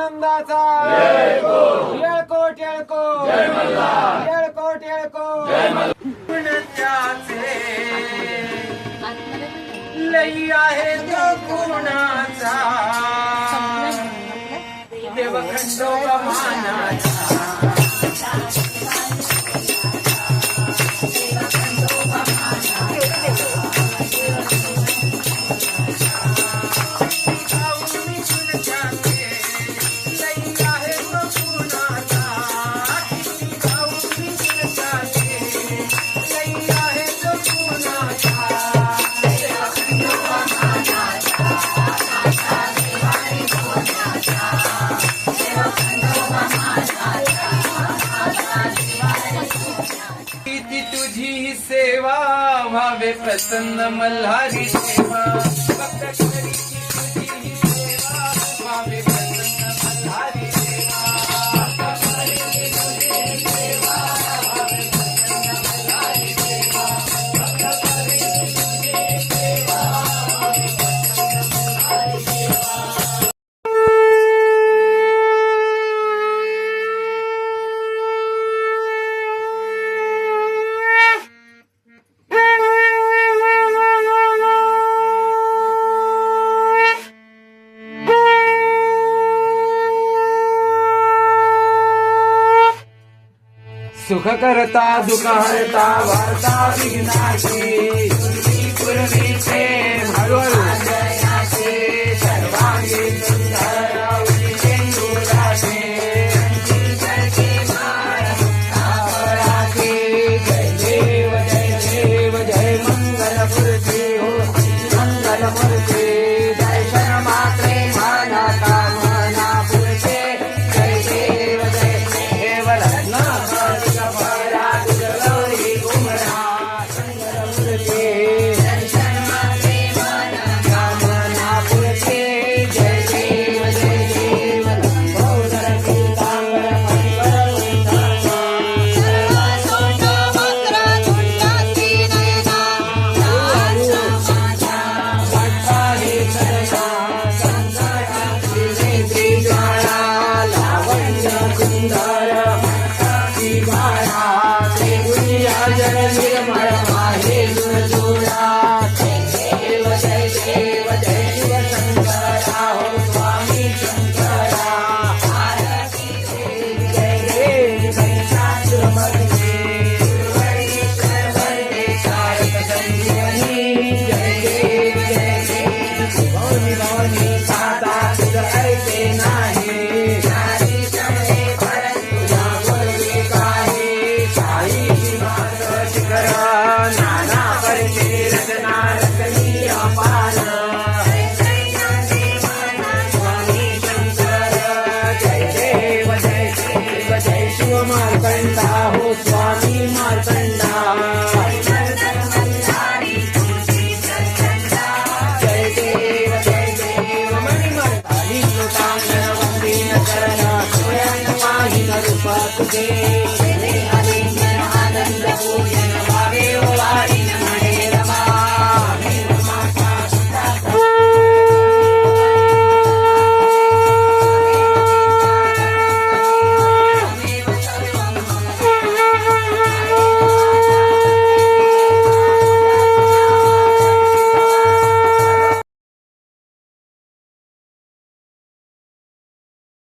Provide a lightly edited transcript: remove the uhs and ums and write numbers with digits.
आनंदाचा येळकोट येळकोट येळकोट येळकोट पुण्याचे लई आहे तो गुणाचा देव खंडोबा मानाचा तुझी सेवा व्हावे प्रसन्न मल्हारी सेवा भक्त करीची तुझी सेवा व्हावे प्रसन्न मल्हारी सेवा भक्त करीची तुझी सेवा व्हावे प्रसन्न मल्हारी सेवा भक्त करीची तुझी सेवा व्हावे प्रसन्न मल्हारी सेवा। सुख करता दुःख हरता वार्ता विघ्नाची पूर्वीचे हळूहळू सर्वांगी सुंदर उदितेंदुराशी जय देव जय मंगलमूर्ती हो मंगलमूर्ती दर्शन मात्रे माना कामना पुरते जय देव रत्न मार्कंडा हो स्वामी मार्कंडा जय देव मणिमर्ताली लुटांगण वंदीन करणा स्वयं माही रूपा तुझे